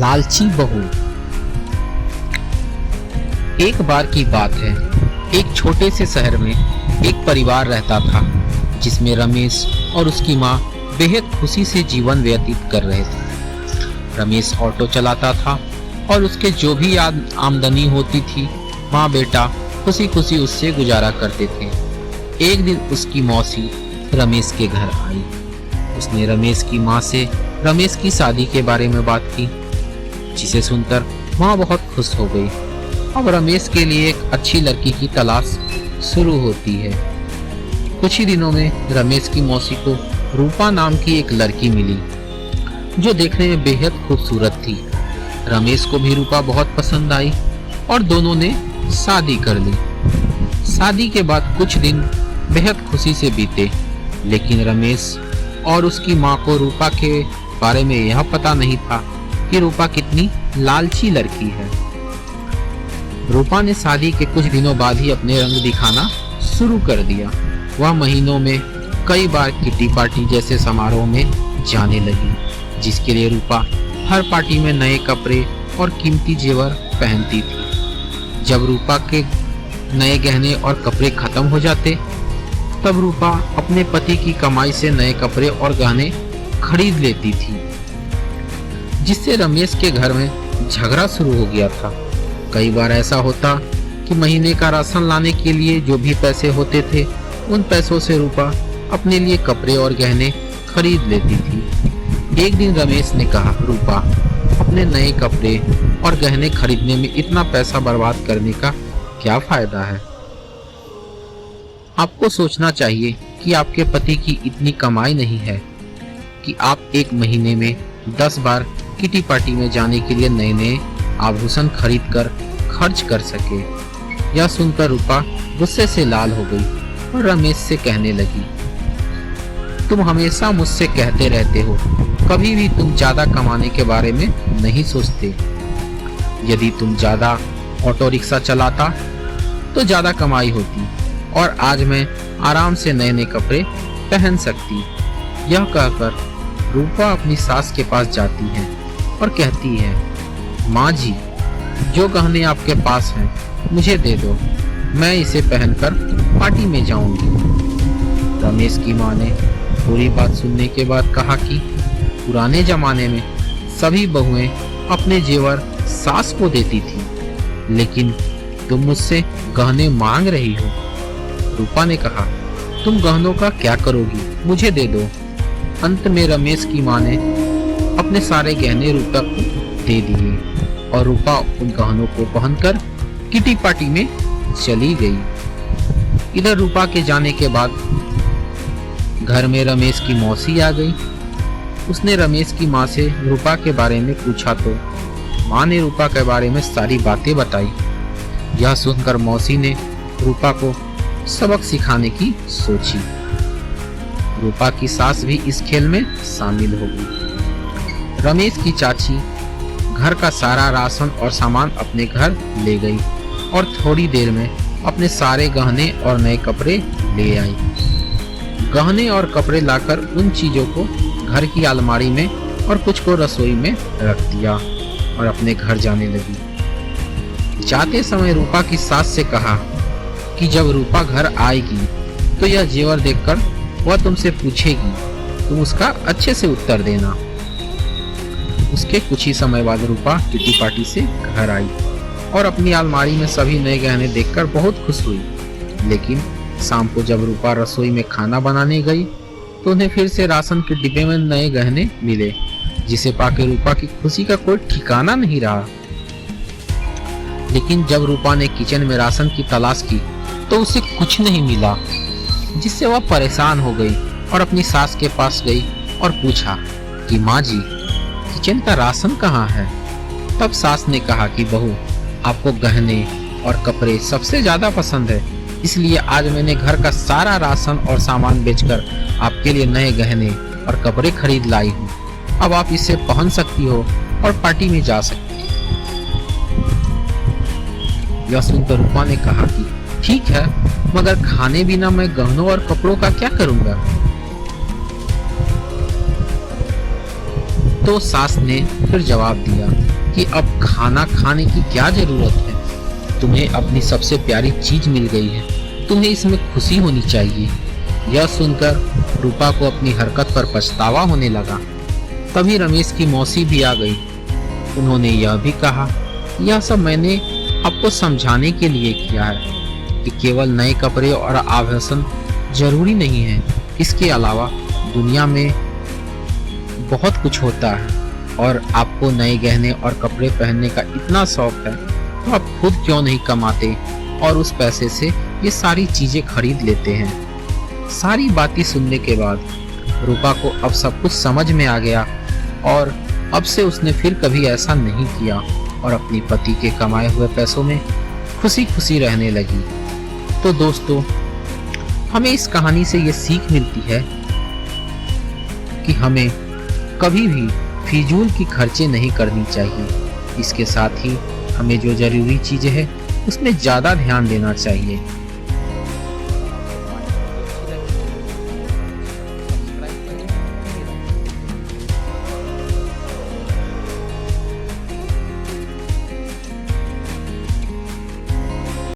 लालची बहू। एक बार की बात है, एक छोटे से शहर में एक परिवार रहता था जिसमें रमेश और उसकी माँ बेहद खुशी से जीवन व्यतीत कर रहे थे। रमेश ऑटो चलाता था और उसके जो भी आमदनी होती थी, माँ बेटा खुशी खुशी उससे गुजारा करते थे। एक दिन उसकी मौसी रमेश के घर आई। उसने रमेश की माँ से रमेश की शादी के बारे में बात की, जिसे सुनकर माँ बहुत खुश हो गई। अब रमेश के लिए एक अच्छी लड़की की तलाश शुरू होती है। कुछ ही दिनों में रमेश की मौसी को रूपा नाम की एक लड़की मिली, जो देखने में बेहद खूबसूरत थी। रमेश को भी रूपा बहुत पसंद आई और दोनों ने शादी कर ली। शादी के बाद कुछ दिन बेहद खुशी से बीते, लेकिन रमेश और उसकी माँ को रूपा के बारे में यह पता नहीं था कि रूपा कितनी लालची लड़की है। रूपा ने शादी के कुछ दिनों बाद ही अपने रंग दिखाना शुरू कर दिया। वह महीनों में कई बार किटी पार्टी जैसे समारोह में जाने लगी, जिसके लिए रूपा हर पार्टी में नए कपड़े और कीमती जेवर पहनती थी। जब रूपा के नए गहने और कपड़े खत्म हो जाते, तब रूपा अपने पति की कमाई से नए कपड़े और गहने खरीद लेती थी, जिससे रमेश के घर में झगड़ा शुरू हो गया था। कई बार ऐसा होता कि महीने का राशन लाने के लिए जो भी पैसे होते थे, उन पैसों से रूपा अपने लिए कपड़े और गहने खरीद लेती थी। एक दिन रमेश ने कहा, रूपा, अपने नए कपड़े और गहने खरीदने में इतना पैसा बर्बाद करने का क्या फायदा है? आपको सोचना चाहिए कि आपके पति की इतनी कमाई नहीं है कि आप एक महीने में 10 बार किटी पार्टी में जाने के लिए नए नए आभूषण खरीद कर खर्च कर सके। यह सुनकर रूपा गुस्से से लाल हो गई और रमेश से कहने लगी, तुम हमेशा मुझसे कहते रहते हो, कभी भी तुम ज्यादा कमाने के बारे में नहीं सोचते। यदि तुम ज्यादा ऑटो रिक्शा चलाता तो ज्यादा कमाई होती और आज मैं आराम से नए नए कपड़े पहन सकती। यह कहकर रूपा अपनी सास के पास जाती है और कहती है, माँ जी, जो गहने आपके पास हैं मुझे दे दो, मैं इसे पहनकर पार्टी में जाऊंगी। रमेश की माँ ने पूरी बात सुनने के बाद कहा कि पुराने जमाने में सभी बहुएं अपने जेवर सास को देती थी, लेकिन तुम मुझसे गहने मांग रही हो। रूपा ने कहा, तुम गहनों का क्या करोगी, मुझे दे दो। अंत में रमेश की माँ ने अपने सारे गहने रूपा को दे दिए और रूपा उन गहनों को पहनकर किटी पार्टी में चली गई। इधर रूपा के जाने के बाद घर में रमेश की मौसी आ गई। उसने रमेश की माँ से रूपा के बारे में पूछा तो माँ ने रूपा के बारे में सारी बातें बताई। यह सुनकर मौसी ने रूपा को सबक सिखाने की सोची। रूपा की सास भी इस खेल में शामिल हो गई। रमेश की चाची घर का सारा राशन और सामान अपने घर ले गई और थोड़ी देर में अपने सारे गहने और नए कपड़े ले आई। गहने और कपड़े लाकर उन चीजों को घर की अलमारी में और कुछ को रसोई में रख दिया और अपने घर जाने लगी। जाते समय रूपा की सास से कहा कि जब रूपा घर आएगी तो यह जेवर देखकर वह तुमसे पूछेगी, तुम उसका अच्छे से उत्तर देना। उसके कुछ ही समय बाद रूपा किटी पार्टी से घर आई और अपनी अलमारी में सभी नए गहने देखकर बहुत खुश हुई। लेकिन शाम को जब रूपा रसोई में खाना बनाने गई तो उन्हें फिर से राशन के डिब्बे में नए गहने मिले, जिसे पाकर रूपा की खुशी का कोई ठिकाना नहीं रहा। लेकिन जब रूपा ने किचन में राशन की तलाश की तो उसे कुछ नहीं मिला, जिससे वह परेशान हो गई और अपनी सास के पास गई और पूछा कि माँ जी, किचन का राशन कहाँ है? तब सास ने कहा कि बहू, आपको गहने और कपड़े सबसे ज्यादा पसंद है, इसलिए आज मैंने घर का सारा राशन और सामान बेचकर आपके लिए नए गहने और कपड़े खरीद लाई हूँ। अब आप इसे पहन सकती हो और पार्टी में जा सकती हो। यह सुनकर रूपा ने कहा कि ठीक है, मगर खाने बिना मैं गहनों और कपड़ों का क्या करूंगा? तो सास ने फिर जवाब दिया, कि अब खाना खाने की क्या जरूरत है, तुम्हें अपनी सबसे प्यारी चीज मिल गई है, तुम्हें इसमें खुशी होनी चाहिए। यह सुनकर रूपा को अपनी हरकत पर पछतावा होने लगा। तभी रमेश की मौसी भी आ गई। उन्होंने यह भी कहा, यह सब मैंने आपको समझाने के लिए किया है कि केवल नए कपड़े और आभूषण जरूरी नहीं है, इसके अलावा दुनिया में बहुत कुछ होता है और आपको नए गहने और कपड़े पहनने का इतना शौक है तो आप खुद क्यों नहीं कमाते और उस पैसे से ये सारी चीजें खरीद लेते हैं। सारी बातें सुनने के बाद रूपा को अब सब कुछ समझ में आ गया और अब से उसने फिर कभी ऐसा नहीं किया और अपनी पति के कमाए हुए पैसों में खुशी खुशी रहने लगी। तो दोस्तों, हमें इस कहानी से ये सीख मिलती है कि हमें कभी भी फिजूल की खर्चे नहीं करनी चाहिए। इसके साथ ही हमें जो जरूरी चीजें हैं उसमें ज़्यादा ध्यान देना चाहिए।